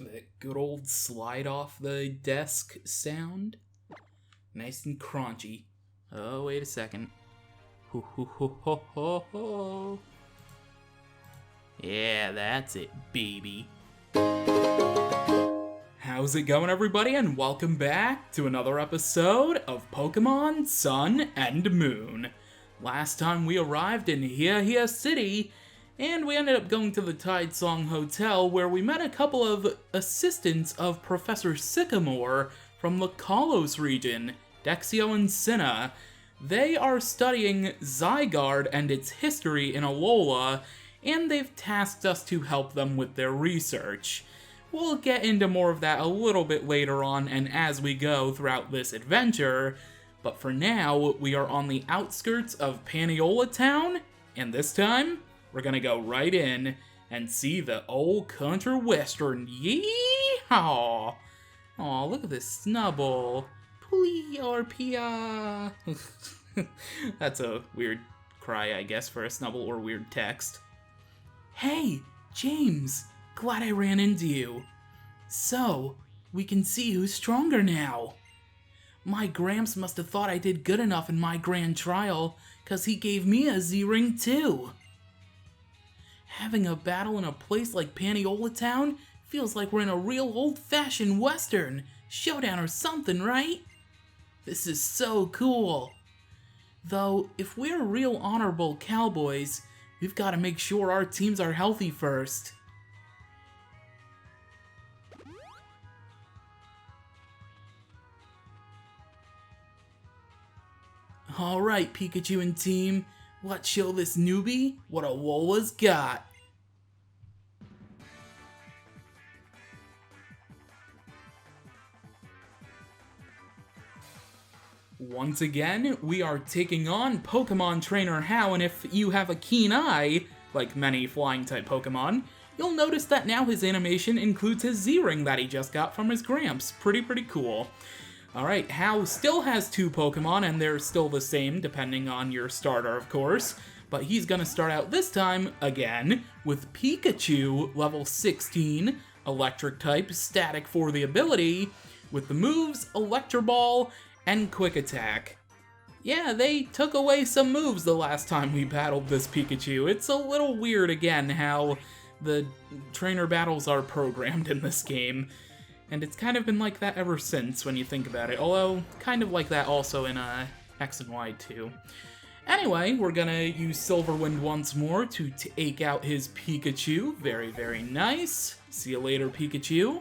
That good old slide off the desk sound. Nice and crunchy. Oh, wait a second. Ho ho ho ho ho ho. Yeah, that's it, baby. How's it going, everybody, and welcome back to another episode of Pokemon Sun and Moon. Last time we arrived in Hia City, and we ended up going to the Tidesong Hotel, where we met a couple of assistants of Professor Sycamore from the Kalos region, Dexio and Cinna. They are studying Zygarde and its history in Alola, and they've tasked us to help them with their research. We'll get into more of that a little bit later on and as we go throughout this adventure, but for now, we are on the outskirts of Paniola Town, and this time, we're gonna go right in and see the old country western. Yeehaw! Aw, look at this Snubble. Pooey or Pia. That's a weird cry, I guess, for a Snubble or weird text. Hey, James! Glad I ran into you. So, we can see who's stronger now. My Gramps must have thought I did good enough in my grand trial, 'cause he gave me a Z-Ring too. Having a battle in a place like Paniola Town feels like we're in a real old-fashioned western showdown or something, right? This is so cool. Though, if we're real honorable cowboys, we've got to make sure our teams are healthy first. Alright, Pikachu and team, let's show this newbie what Alola's got. Once again, we are taking on Pokemon Trainer Hau, and if you have a keen eye, like many flying-type Pokemon, you'll notice that now his animation includes his Z-Ring that he just got from his Gramps. Pretty cool. Alright, Hau still has 2 Pokemon, and they're still the same, depending on your starter, of course. But he's gonna start out this time, again, with Pikachu, level 16, Electric type, Static for the ability, with the moves Electro Ball and Quick Attack. Yeah, they took away some moves the last time we battled this Pikachu. It's a little weird, again, how the trainer battles are programmed in this game. And it's kind of been like that ever since, when you think about it. Although, kind of like that also in X and Y too. Anyway, we're gonna use Silverwind once more to take out his Pikachu. Very nice. See you later, Pikachu.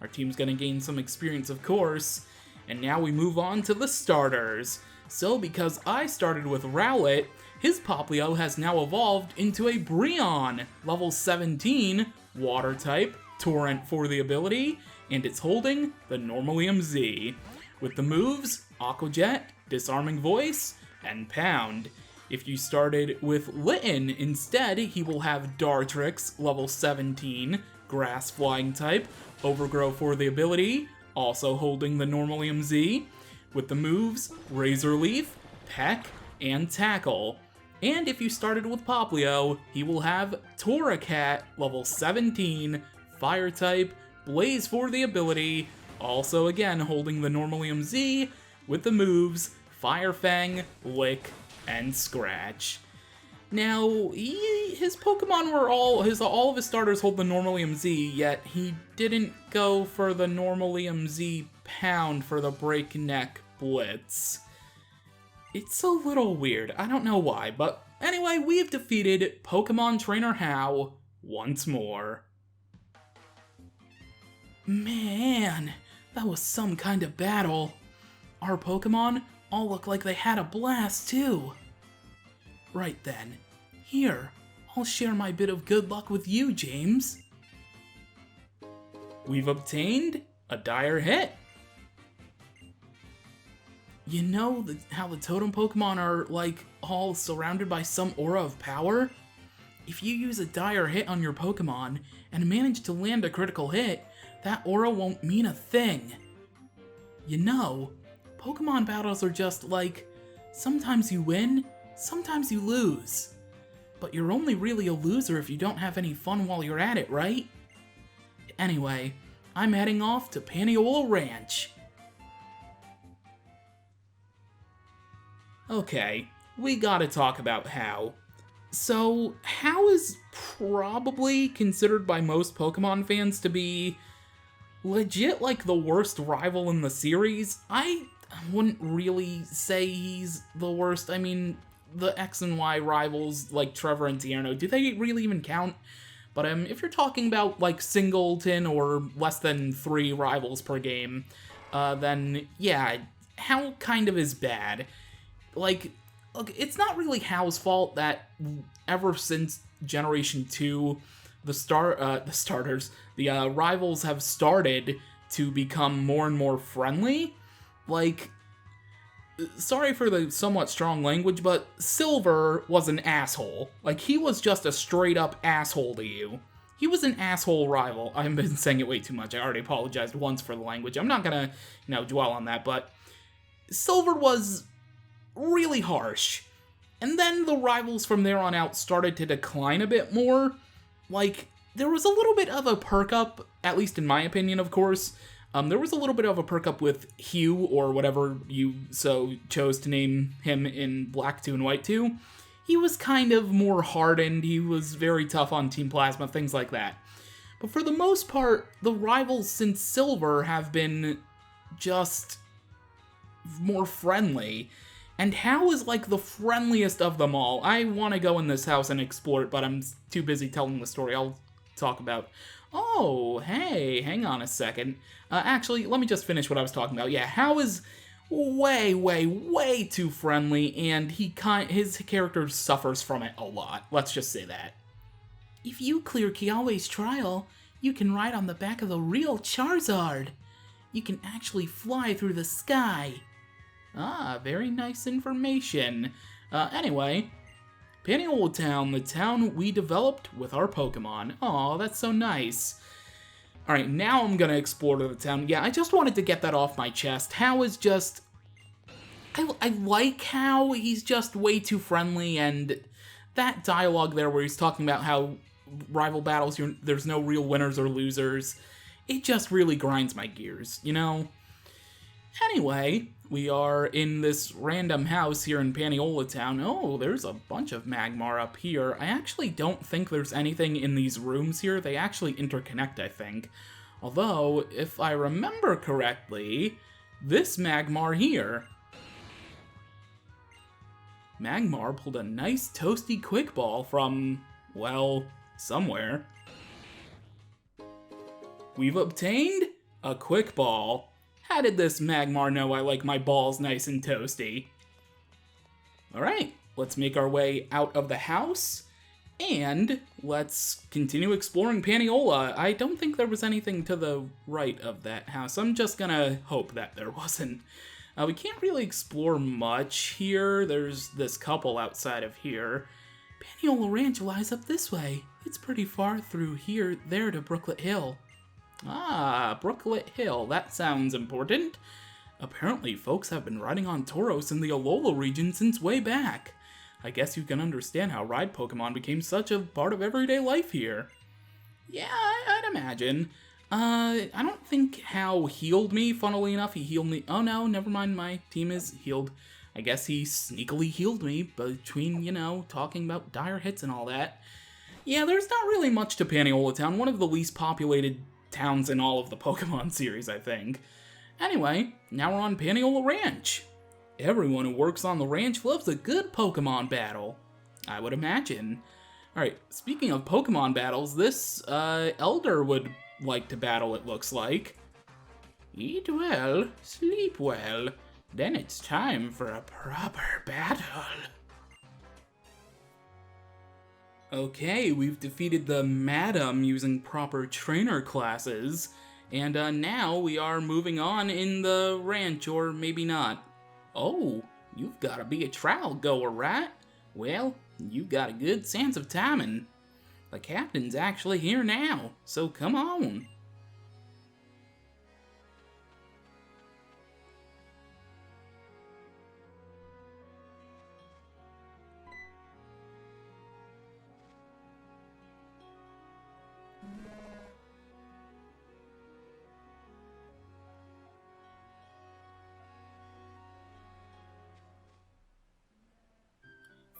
Our team's gonna gain some experience, of course. And now we move on to the starters. So, because I started with Rowlet, his Popplio has now evolved into a Brionne, level 17, Water type, Torrent for the ability, and it's holding the Normalium Z, with the moves Aqua Jet, Disarming Voice, and Pound. If you started with Litten instead, he will have Dartrix, level 17, Grass Flying type, Overgrow for the ability, also holding the Normalium Z, with the moves Razor Leaf, Peck, and Tackle. And if you started with Popplio, he will have Torracat, level 17, Fire type, Blaze for the ability, also again holding the Normalium Z, with the moves Fire Fang, Lick, and Scratch. Now, his Pokemon were all of his starters hold the Normalium Z, yet he didn't go for the Normalium Z Pound for the Breakneck Blitz. It's a little weird, I don't know why, but anyway, we've defeated Pokemon Trainer Hau once more. Man, that was some kind of battle. Our Pokemon all look like they had a blast too. Right then, here, I'll share my bit of good luck with you, James. We've obtained a dire hit. You know how the totem Pokemon are, like, all surrounded by some aura of power? If you use a dire hit on your Pokemon and manage to land a critical hit, that aura won't mean a thing. You know, Pokemon battles are just like, sometimes you win, sometimes you lose. But you're only really a loser if you don't have any fun while you're at it, right? Anyway, I'm heading off to Paniola Ranch. Okay, we gotta talk about How. So, How is probably considered by most Pokemon fans to be legit like the worst rival in the series. I wouldn't really say he's the worst. I mean, the X and Y rivals like Trevor and Tierno, do they really even count? But if you're talking about like singleton or less than 3 rivals per game, then yeah, How kind of is bad. Like, look, it's not really How's fault that ever since Generation 2, the rivals have started to become more and more friendly. Like, sorry for the somewhat strong language, but Silver was an asshole. Like, he was just a straight up asshole to you. He was an asshole rival. I've been saying it way too much. I already apologized once for the language. I'm not gonna, dwell on that, but Silver was really harsh. And then the rivals from there on out started to decline a bit more. Like, there was a little bit of a perk up, at least in my opinion, of course. There was a little bit of a perk up with Hugh, or whatever you so chose to name him in Black 2 and White 2. He was kind of more hardened, he was very tough on Team Plasma, things like that. But for the most part, the rivals since Silver have been just more friendly. And How is like the friendliest of them all. I want to go in this house and explore it, but I'm too busy telling the story. I'll talk about... Oh, hey, hang on a second. Actually, let me just finish what I was talking about. Yeah, How is way, way, way too friendly, and his character suffers from it a lot. Let's just say that. If you clear Kiawe's trial, you can ride on the back of the real Charizard. You can actually fly through the sky. Ah, very nice information. Anyway, Paniola Town, the town we developed with our Pokemon. Aw, that's so nice. Alright, now I'm gonna explore the town. Yeah, I just wanted to get that off my chest. How is just... I like How, he's just way too friendly, and that dialogue there where he's talking about how rival battles, there's no real winners or losers, it just really grinds my gears, you know? Anyway, we are in this random house here in Paniola Town. Oh, there's a bunch of Magmar up here. I actually don't think there's anything in these rooms here. They actually interconnect, I think. Although, if I remember correctly, this Magmar here... Magmar pulled a nice toasty quick ball from, well, somewhere. We've obtained a quick ball. How did this Magmar know I like my balls nice and toasty? Alright, let's make our way out of the house, and let's continue exploring Paniola. I don't think there was anything to the right of that house. I'm just gonna hope that there wasn't. We can't really explore much here. There's this couple outside of here. Paniola Ranch lies up this way. It's pretty far through there to Brooklet Hill. Ah, Brooklet Hill, that sounds important. Apparently, folks have been riding on Tauros in the Alola region since way back. I guess you can understand how ride Pokemon became such a part of everyday life here. Yeah, I'd imagine. I don't think How healed me, funnily enough, he healed me. Oh no, never mind, my team is healed. I guess he sneakily healed me between, talking about dire hits and all that. Yeah, there's not really much to Paniola Town, one of the least populated towns in all of the Pokemon series, I think. Anyway, now we're on Paniola Ranch. Everyone who works on the ranch loves a good Pokemon battle, I would imagine. Alright, speaking of Pokemon battles, this Elder would like to battle, it looks like. Eat well, sleep well, then it's time for a proper battle. Okay, we've defeated the Madam using proper trainer classes, and now we are moving on in the ranch, or maybe not. Oh, you've gotta be a trial goer, right? Well, you've got a good sense of timing. The captain's actually here now, so come on.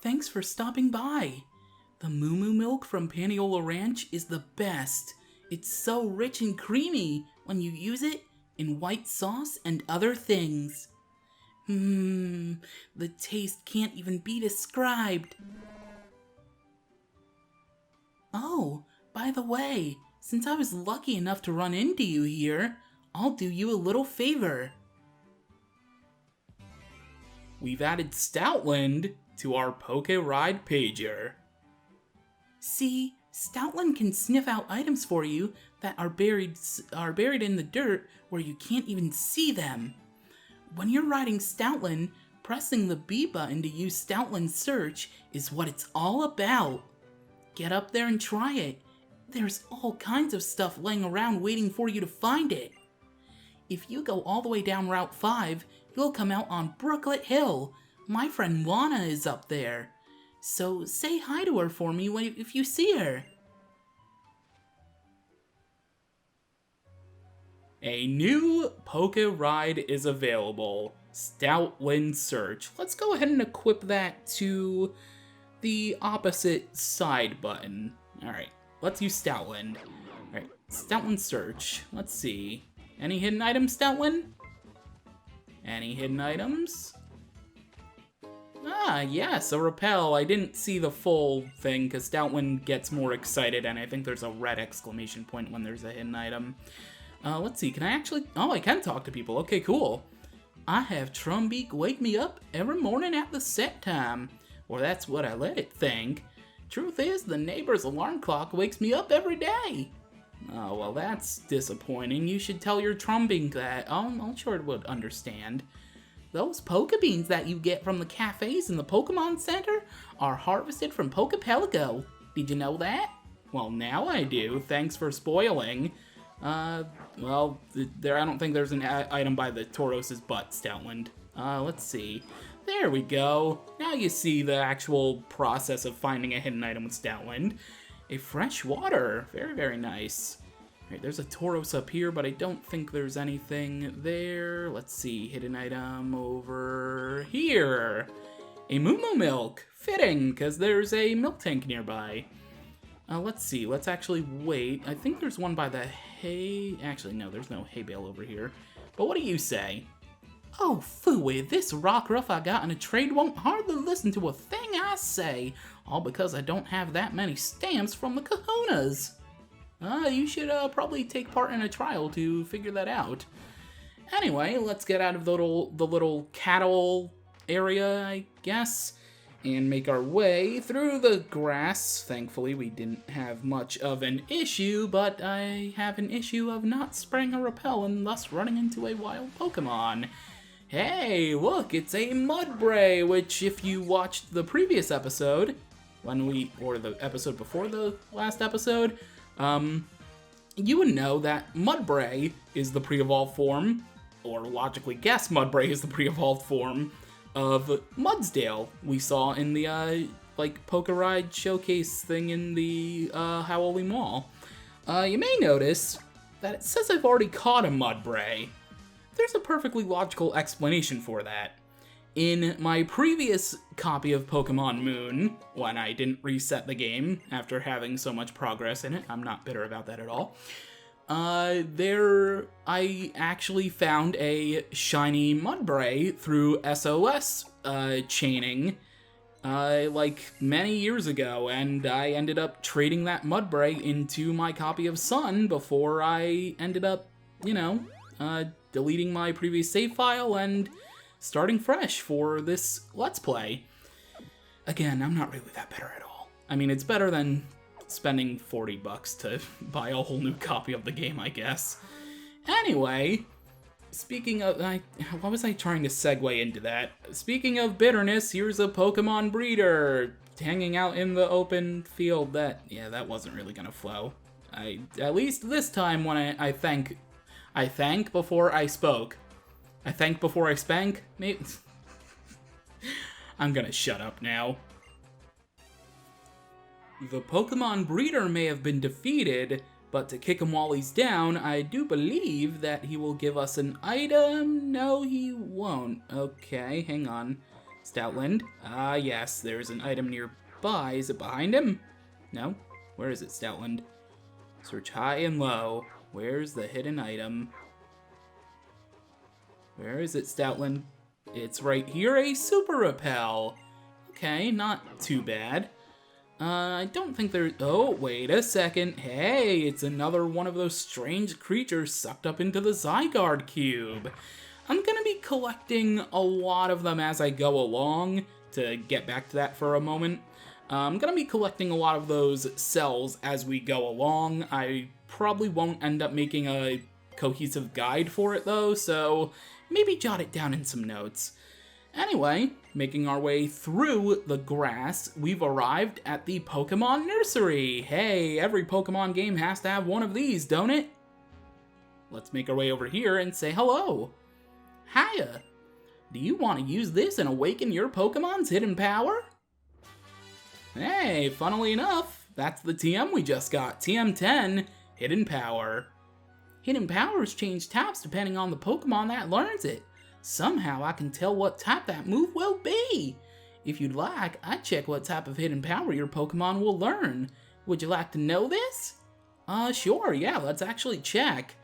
thanks for stopping by. The Moo Moo milk from Paniola Ranch is the best. It's so rich and creamy when you use it in white sauce and other things. The taste can't even be described. Oh, by the way, since I was lucky enough to run into you here, I'll do you a little favor. We've added Stoutland to our Poke Ride pager. See, Stoutland can sniff out items for you that are buried in the dirt where you can't even see them. When you're riding Stoutland, pressing the B button to use Stoutland Search is what it's all about. Get up there and try it. There's all kinds of stuff laying around waiting for you to find it. If you go all the way down Route 5, you'll come out on Brooklet Hill. My friend Lana is up there. So say hi to her for me if you see her. A new Poke Ride is available. Stoutland Search. Let's go ahead and equip that to the opposite side button. Alright, let's use Stoutland. Alright, Stoutland Search. Let's see. Any hidden items, Stoutland? Any hidden items? Ah, yes, a repel. I didn't see the full thing because Stoutland gets more excited, and I think there's a red exclamation point when there's a hidden item. Let's see, can I actually... Oh, I can talk to people. Okay, cool. I have Trumbeak wake me up every morning at the set time. Or that's what I let it think. Truth is, the neighbor's alarm clock wakes me up every day. Oh, well, that's disappointing. You should tell your Trumbeak that. Oh, I'm sure it would understand. Those Pokebeans that you get from the cafes in the Pokemon Center are harvested from Pokepelago. Did you know that? Well, now I do. Thanks for spoiling. Well, I don't think there's an item by the Tauros's butt, Stoutland. Let's see. There we go. Now you see the actual process of finding a hidden item with Stoutland. A fresh water. Very, very nice. Alright, there's a Tauros up here, but I don't think there's anything there. Let's see. Hidden item over here. A Moo Moo milk. Fitting, because there's a milk tank nearby. Let's see. Let's actually wait. I think there's one by the hay... Actually, no, there's no hay bale over here. But what do you say? Oh, phooey, this Rockruff I got in a trade won't hardly listen to a thing I say, all because I don't have that many stamps from the Kahunas. You should probably take part in a trial to figure that out. Anyway, let's get out of the little cattle area, I guess, and make our way through the grass. Thankfully, we didn't have much of an issue, but I have an issue of not spraying a repel and thus running into a wild Pokemon. Hey, look, it's a Mudbray, which if you watched the previous episode, or the episode before the last episode, you would know that Mudbray is the pre-evolved form, or logically guess Mudbray is the pre-evolved form of Mudsdale we saw in the, Poke Ride showcase thing in the, Howley Mall. You may notice that it says I've already caught a Mudbray. There's a perfectly logical explanation for that. In my previous copy of Pokemon Moon, when I didn't reset the game after having so much progress in it, I'm not bitter about that at all, I actually found a shiny Mudbray through SOS chaining, many years ago, and I ended up trading that Mudbray into my copy of Sun before I ended up, deleting my previous save file and starting fresh for this Let's Play. Again, I'm not really that bitter at all. I mean, it's better than spending $40 to buy a whole new copy of the game, I guess. Anyway, speaking of... Why was I trying to segue into that? Speaking of bitterness, here's a Pokemon breeder hanging out in the open field. That wasn't really gonna flow. At least this time when I thank before I spoke. I thank before I spank? Maybe. I'm gonna shut up now. The Pokemon breeder may have been defeated, but to kick him while he's down, I do believe that he will give us an item. No, he won't. Okay, hang on. Stoutland. Ah, yes, there's an item nearby. Is it behind him? No? Where is it, Stoutland? Search high and low. Where's the hidden item? Where is it, Stoutland? It's right here, a Super Repel. Okay, not too bad. I don't think there... Oh, wait a second. Hey, it's another one of those strange creatures sucked up into the Zygarde Cube. I'm gonna be collecting a lot of them as I go along, to get back to that for a moment. I'm gonna be collecting a lot of those cells as we go along. I probably won't end up making a cohesive guide for it though, so maybe jot it down in some notes. Anyway, making our way through the grass, we've arrived at the Pokémon Nursery. Hey, every Pokémon game has to have one of these, don't it? Let's make our way over here and say hello. Hiya! Do you want to use this and awaken your Pokemon's hidden power? Hey, funnily enough, that's the TM we just got, TM10, Hidden Power. Hidden powers change types depending on the Pokemon that learns it. Somehow I can tell what type that move will be. If you'd like, I'd check what type of hidden power your Pokemon will learn. Would you like to know this? Sure, yeah, let's actually check.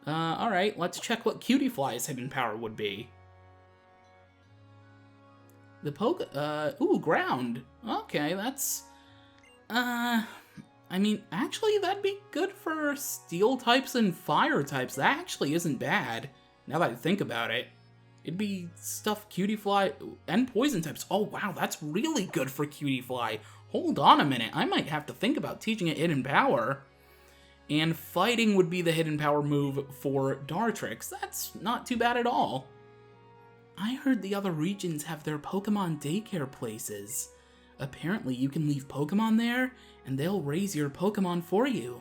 Alright, let's check what Cutiefly's hidden power would be. Ooh, ground. Okay, that's... I mean, actually, that'd be good for steel types and fire types. That actually isn't bad, now that I think about it. It'd be stuff Cutiefly and poison types. Oh, wow, that's really good for Cutiefly. Hold on a minute, I might have to think about teaching it hidden power. And fighting would be the hidden power move for Dartrix. That's not too bad at all. I heard the other regions have their Pokemon daycare places. Apparently you can leave Pokemon there, and they'll raise your Pokemon for you.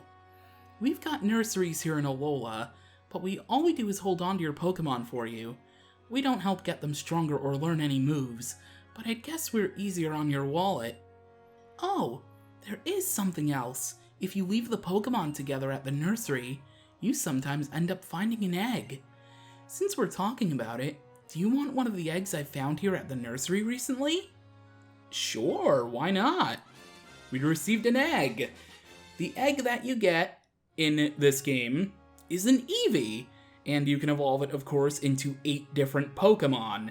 We've got nurseries here in Alola, but all we do is hold on to your Pokemon for you. We don't help get them stronger or learn any moves, but I guess we're easier on your wallet. Oh, there is something else. If you leave the Pokemon together at the nursery, you sometimes end up finding an egg. Since we're talking about it, do you want one of the eggs I found here at the nursery recently? Sure, why not? We received an egg. The egg that you get in this game is an Eevee, and you can evolve it, of course, into 8 different Pokemon.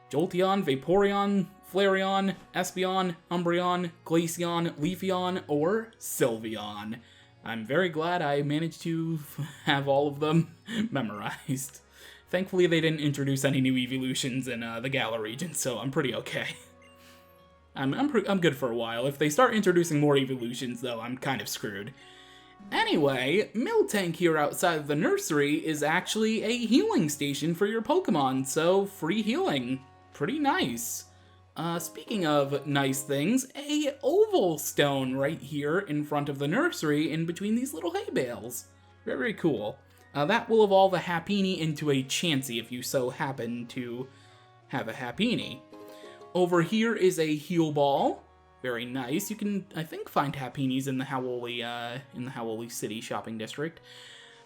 Jolteon, Vaporeon, Flareon, Espeon, Umbreon, Glaceon, Leafeon, or Sylveon. I'm very glad I managed to have all of them memorized. Thankfully, they didn't introduce any new evolutions in the Galar region, so I'm pretty okay. I'm good for a while. If they start introducing more evolutions, though, I'm kind of screwed. Anyway, Miltank here outside of the nursery is actually a healing station for your Pokemon, so free healing. Pretty nice. Speaking of nice things, a oval stone right here in front of the nursery in between these little hay bales. Very, very cool. That will evolve a Happiny into a Chansey if you so happen to have a Happiny. Over here is a Heal Ball. Very nice. You can, I think, find Happinis in the Howoli City shopping district.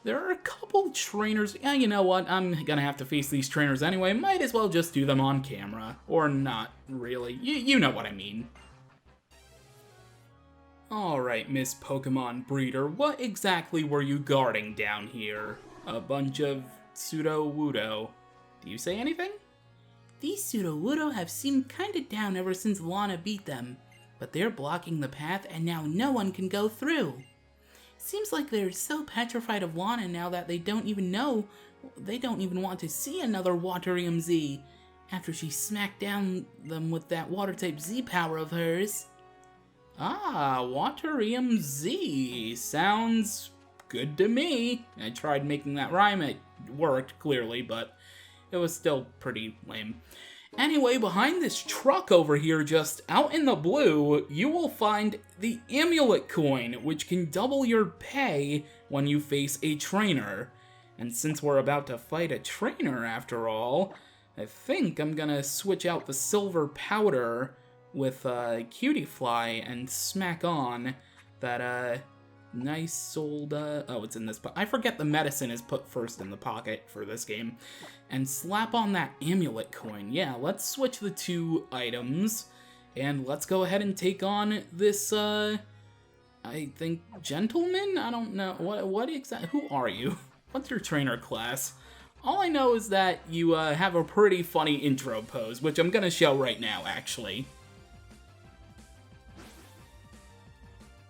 There are a couple trainers. Yeah, you know what? I'm gonna have to face these trainers anyway. Might as well just do them on camera. Or not, really. You know what I mean. Alright, Miss Pokemon Breeder, what exactly were you guarding down here? A bunch of pseudo-wudo. Do you say anything? These pseudo-wudo have seemed kinda down ever since Lana beat them. But they're blocking the path and now no one can go through. Seems like they're so petrified of Lana now that they don't even want to see another Waterium Z after she smacked down them with that Water-type Z power of hers. Ah, Waterium Z. Sounds good to me. I tried making that rhyme. It worked, clearly, but it was still pretty lame. Anyway, behind this truck over here, just out in the blue, you will find the Amulet Coin, which can double your pay when you face a trainer. And since we're about to fight a trainer, after all, I think I'm gonna switch out the silver powder with Cutiefly and smack on that Nice old, oh, it's in this, but I forget the medicine is put first in the pocket for this game. And slap on that amulet coin. Yeah, let's switch the two items. And let's go ahead and take on this, I think, gentleman? I don't know. What exactly? Who are you? What's your trainer class? All I know is that you have a pretty funny intro pose, which I'm gonna show right now, actually.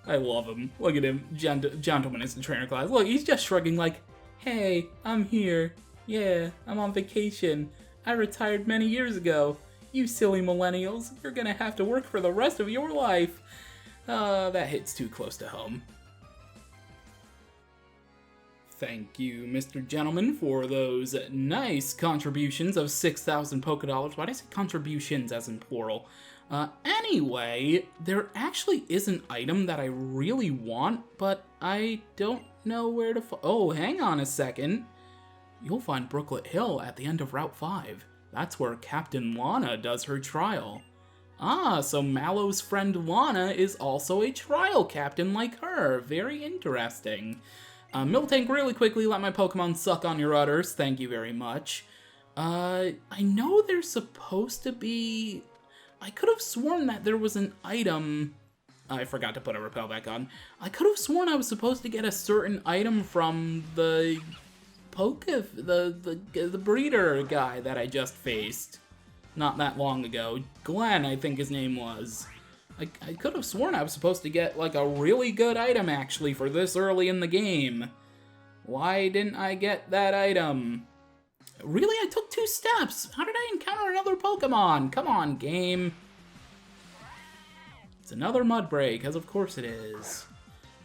I love him. Look at him. Gentleman is the trainer class. Look, he's just shrugging like, hey, I'm here. Yeah, I'm on vacation. I retired many years ago. You silly millennials, you're gonna have to work for the rest of your life. That hits too close to home. Thank you, Mr. Gentleman, for those nice contributions of 6,000 Poké Dollars. Why did I say contributions as in plural? Anyway, there actually is an item that I really want, but I don't know where to oh, hang on a second. You'll find Brooklet Hill at the end of Route 5. That's where Captain Lana does her trial. Ah, so Mallow's friend Lana is also a trial captain like her. Very interesting. Miltank, really quickly, let my Pokemon suck on your udders. Thank you very much. I know there's supposed to be... I could have sworn that there was an item... I forgot to put a repel back on. I could have sworn I was supposed to get a certain item from the... the breeder guy that I just faced not that long ago. Glenn, I think his name was. I could have sworn I was supposed to get like a really good item actually for this early in the game. Why didn't I get that item? Really? I took 2 steps. How did I encounter another Pokemon? Come on, game. It's another Mudbray, because of course it is.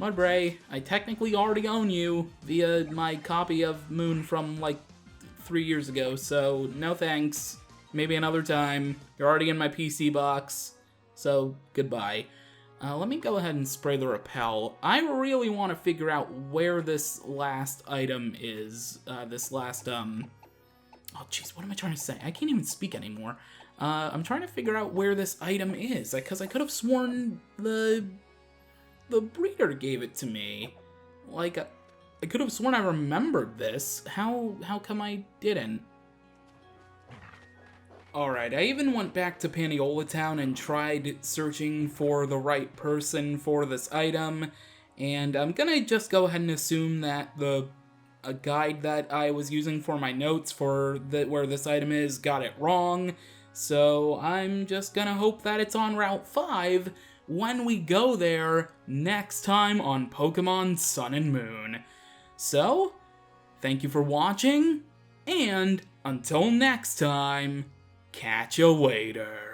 Mudbray, I technically already own you via my copy of Moon from, like, 3 years ago, so no thanks. Maybe another time. You're already in my PC box, so goodbye. Let me go ahead and spray the repel. I really want to figure out where this last item is. Oh, jeez, what am I trying to say? I can't even speak anymore. I'm trying to figure out where this item is, because I could have sworn the breeder gave it to me. Like, I could have sworn I remembered this. How come I didn't? Alright, I even went back to Paniola Town and tried searching for the right person for this item, and I'm gonna just go ahead and assume that a guide that I was using for my notes for where this item is got it wrong, so I'm just gonna hope that it's on Route 5 when we go there next time on Pokemon Sun and Moon. So, thank you for watching, and until next time, catch ya later.